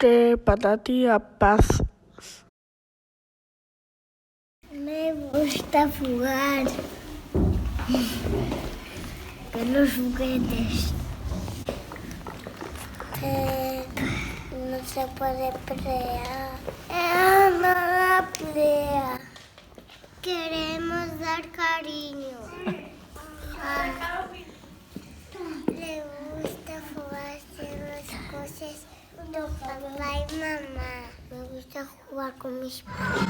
para ti la paz? Me gusta jugar con los juguetes. No se puede pelear. No la pelea. Queremos dar cariño. Le gusta jugar hacer las cosas con papá y mamá. Me gusta jugar con mis padres.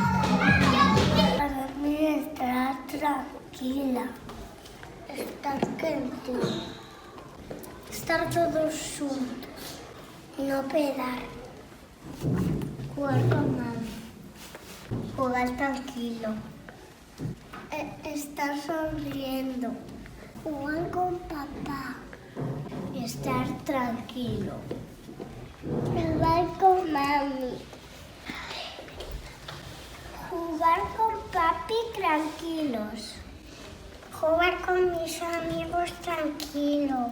Para mí estar tranquila, estar quieto, estar todos juntos, no pegar, jugar con mami, jugar tranquilo, estar sonriendo, jugar con papá y estar tranquilo, jugar con mami. Jugar con papi tranquilos. Jugar con mis amigos tranquilo.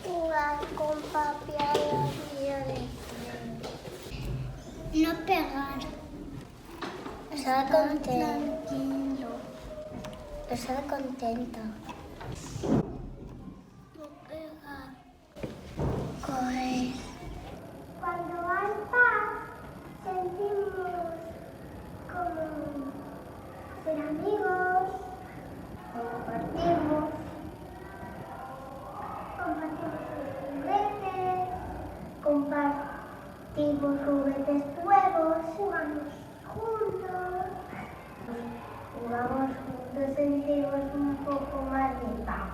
Jugar con papi a la vida de no pegar. Estar tranquilo. Estar contenta. No pegar. Correr. Cuando hay paz, sentimos como ser amigos, compartimos juguetes nuevos, jugamos juntos, sentimos un poco más de paz.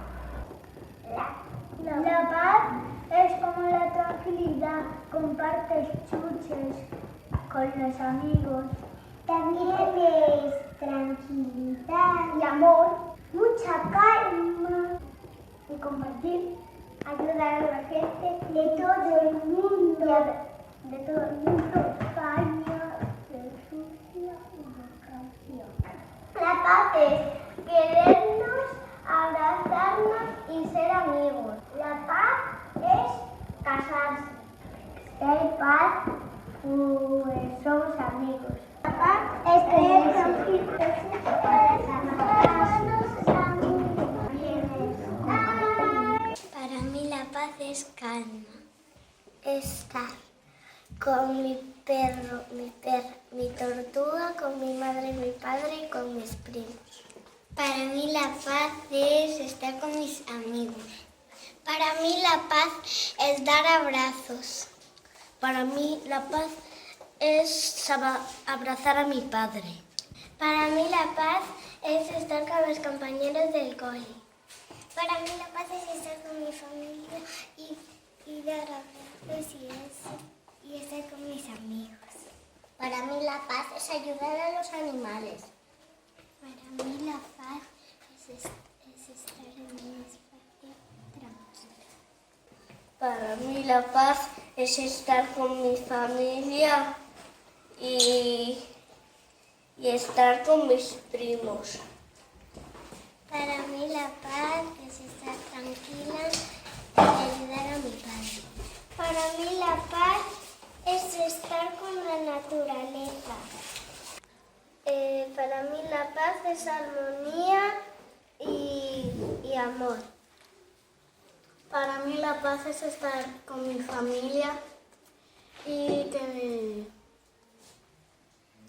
La paz es como la tranquilidad, compartes chuches con los amigos. También es tranquilidad y amor, mucha calma y compartir, ayudar a la gente de todo el mundo, España, de Rusia y de Francia. La paz es querernos, abrazarnos y ser amigos. La paz es casarse. Si hay paz, pues somos amigos. La paz es tener conflictos para Para mí la paz es calma. Estar con mi perro, mi tortuga, con mi madre y mi padre y con mis primos. Para mí la paz es estar con mis amigos. Para mí la paz es dar abrazos. Para mí la paz es abrazar a mi padre. Para mí la paz es estar con los compañeros del cole. Para mí la paz es estar con mi familia y dar abrazos y estar con mis amigos. Para mí la paz es ayudar a los animales. Para mí la paz es estar en un espacio tranquilo. Para mí la paz es estar con mi familia y estar con mis primos. Para mí la paz es estar tranquila y ayudar a mi padre. Para mí la paz es estar con la naturaleza. Para mí la paz es armonía y amor. Para mí la paz es estar con mi familia y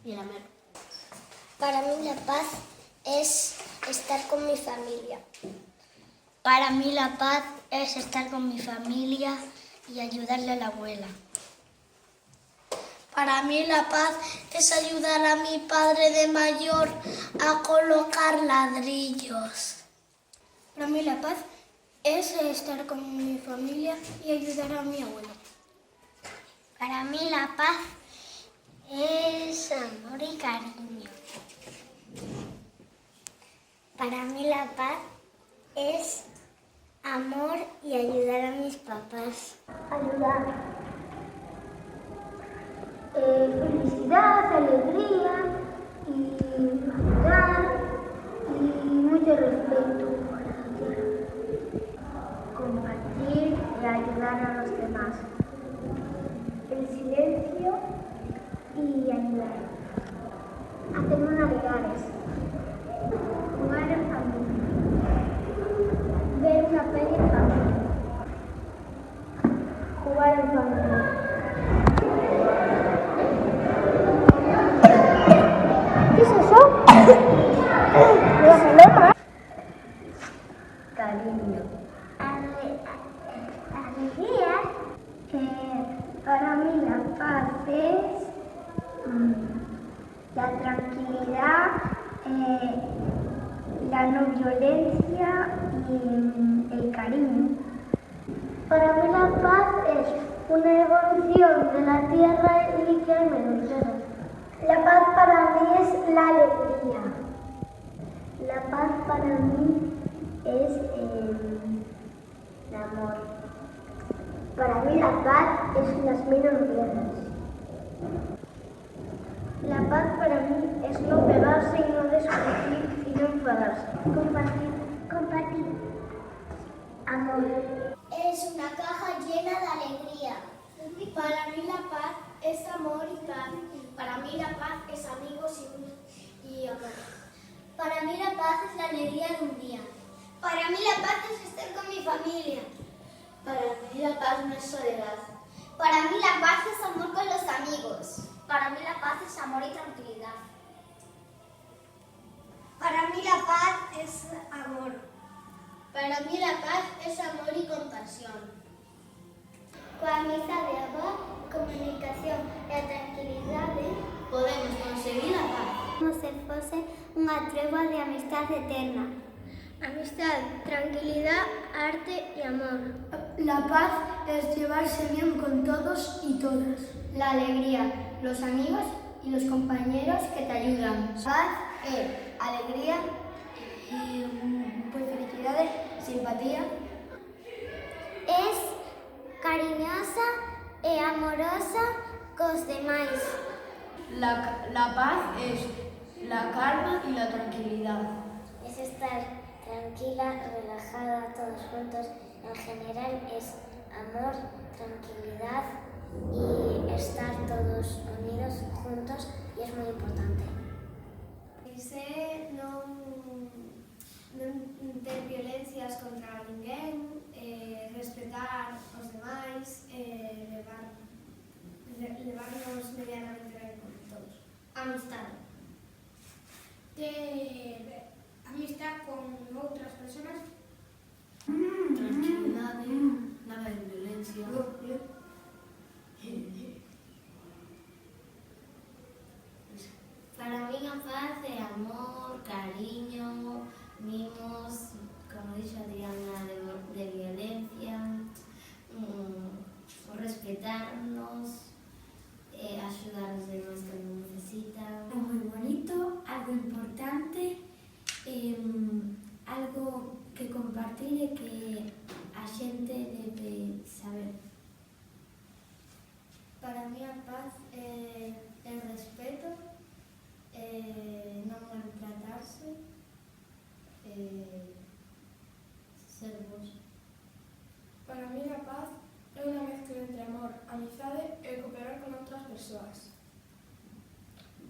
el amor. Para mí la paz es estar con mi familia. Para mí la paz es estar con mi familia y ayudarle a la abuela. Para mí la paz es ayudar a mi padre de mayor a colocar ladrillos. Para mí la paz es estar con mi familia y ayudar a mi abuelo. Para mí la paz es amor y cariño. Para mí la paz es amor y ayudar a mis papás. Ayudar. Felicidad, alegría y ayudar y mucho respeto por la tierra. Compartir y ayudar a los demás. hacer manualidades, jugar en familia, ver una peli en familia, jugar en familia. ¿Qué es eso? Cariño. Alegría. Para mí la paz es la tranquilidad, la no violencia y el cariño. Para mí la paz es una evolución de la tierra líquida y menos. La paz para mí es la alegría. La paz para mí es el amor. Para mí la paz es las menos guerras. La paz para mí es no pegarse y no discutir y no enfadarse. Compartir. Amor. Es una caja llena de alegría. Para mí la paz es amor y paz. Para mí la paz es amigos y amor. Para mí la paz es la alegría de un día. Para mí la paz es estar con mi familia. Para mí la paz no es soledad. Para mí la paz es amor con los amigos. Para mí la paz es amor y tranquilidad. Para mí la paz es amor. Para mí la paz es amor y compasión. Coa amizade, a paz, comunicación e a tranquilidade podemos conseguir a paz. Como se fose unha tregua de amistade eterna. Amistad, tranquilidad, arte y amor. La paz es llevarse bien con todos y todas. La alegría, los amigos y los compañeros que te ayudan. Paz es alegría, felicidades, simpatía. Es cariñosa e amorosa cos demais. La paz es la calma y la tranquilidad. Es estar tranquila, relajada, todos juntos. En general es amor, tranquilidad y estar todos unidos, juntos, y es muy importante. Non ter violencias contra ninguén, respetar os demais, levarnos medianamente ben con todos. Amistade. Ter amistad con outras persoas. Tranquilidade, nada de violencia. Para mí a paz é amor, cariño, mimos, como dixo Adriana, de violencia, respetarnos, axudar os demais cando necesitan. Muy bonito, algo importante, algo que compartir e que a xente debe saber. Para mí a paz é el respeto, non maltratarse, ser vos. Para mí la paz é unha mezcla entre amor, amizade e cooperar con outras persoas.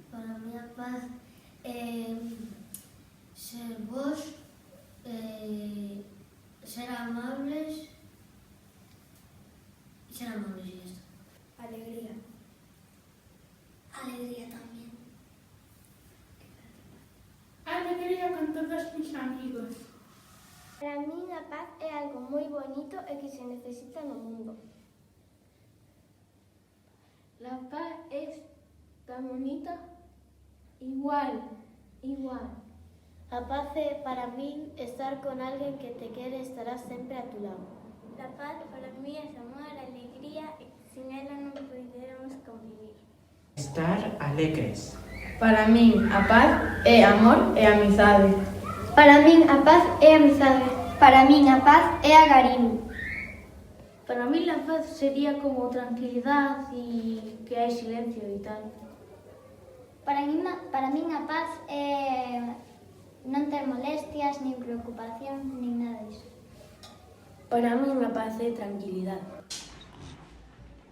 Para mí a paz é ser vos, ser amables e esto. Alegría. Alegría también. Alegría con todos mis amigos. Para mí a paz é algo moi bonito e que se necesita no mundo. La paz es tan bonita, igual. A paz é para mí estar con alguén que te quere e estará sempre a tu lado. La paz para mí es amor, alegría y sin ella no pudiéramos convivir. Estar alegres. Para min a paz é amor e amizade. Para min a paz é amizade. Para min a paz é agariño. Para mí la paz sería como tranquilidad y que hay silencio y tal. Para min a paz é non ter molestias, nin preocupación, nin nada disso. Para min a paz é tranquilidad.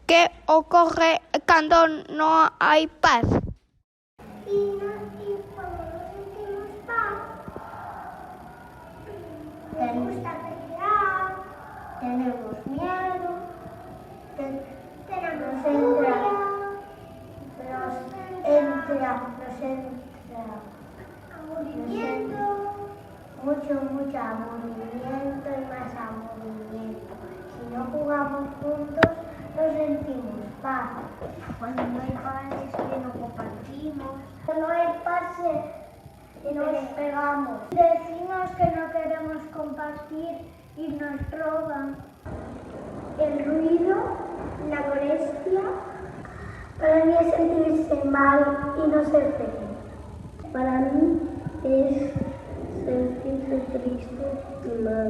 ¿Qué ocurre cuando no hay paz? gusta pelear, tenemos miedo, tenemos aburrimiento, mucho aburrimiento y más aburrimiento. Si no jugamos juntos, no sentimos paz. Cuando no hay paz es que no compartimos. Cuando no hay paz y nos pegamos. Decimos que no queremos compartir y nos roban. El ruido, la molestia, para mí es sentirse mal y no ser feliz. Para mí es sentirse triste y mal.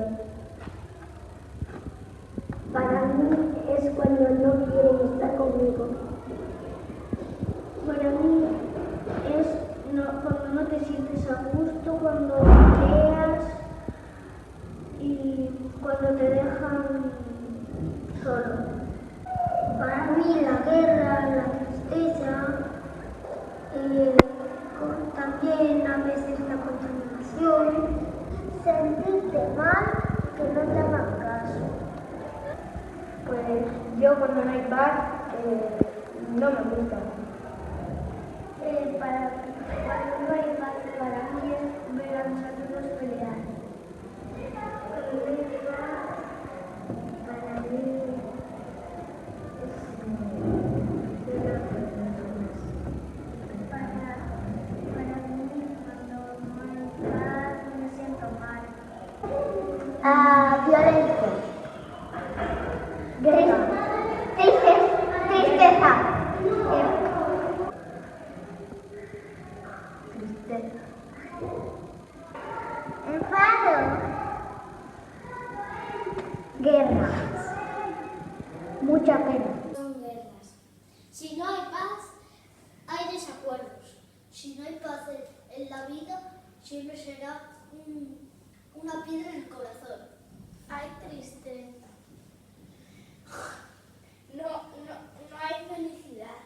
Para mí es cuando no quieren estar conmigo. Para mí es cuando no te sientes a gusto, cuando peleas y cuando te dejan solo. Para mí la guerra, la tristeza, también a veces la contaminación, sentirte mal, que no te hagan caso. Pues yo cuando no hay paz, no me gusta. Cuando no hay paz, para mí es ver a mis amigos pelear. Cuando no hay paz, para mí es ver a las personas. Para mí, cuando no hay paz, me siento mal. Violencia. Tristeza. Enfado. Guerras. Mucha pena. Son guerras. Si no hay paz, hay desacuerdos. Si no hay paz en la vida, siempre será una piedra en el corazón. Hay tristeza. No hay felicidad.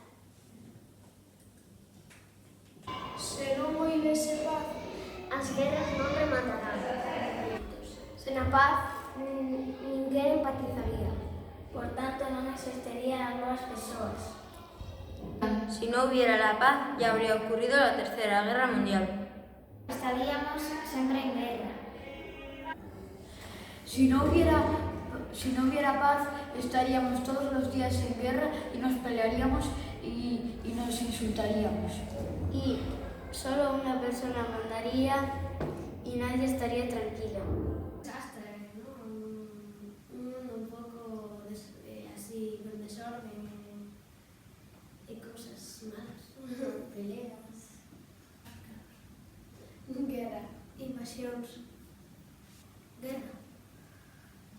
Se non houbese paz, As guerras non rematarán. sen a paz, ninguén empatizaría. Por tanto, no existirían nuevas personas. Si no hubiera la paz, ya habría ocurrido la Tercera Guerra Mundial. Estaríamos siempre en guerra. Si no hubiera paz, estaríamos todos los días en guerra y nos pelearíamos y nos insultaríamos. Y solo una persona mandaría y nadie estaría tranquilo. Desastre, ¿no? Un mundo un poco así, con desorden y cosas malas, peleas. Guerra, invasións, Guerra,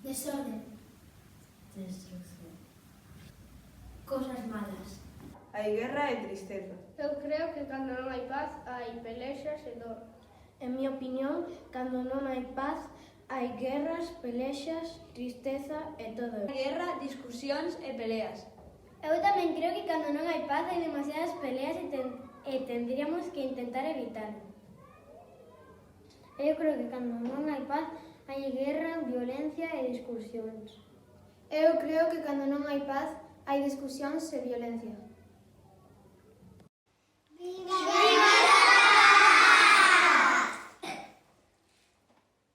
desorden, Destrucción. cosas malas. Hai guerra e tristeza. Eu creo que cando non hai paz, hai pelexas e dor. En mi opinión, cando non hai paz, hai guerras, pelexas, tristeza e todo. Guerra, discusións e peleas. Eu tamén creo que cando non hai paz hai demasiadas peleas e tendríamos que intentar evitarlo. Eu creo que cando non hai paz hai guerra, violencia e discusións. Eu creo que cando non hai paz, hai discusións e violencia.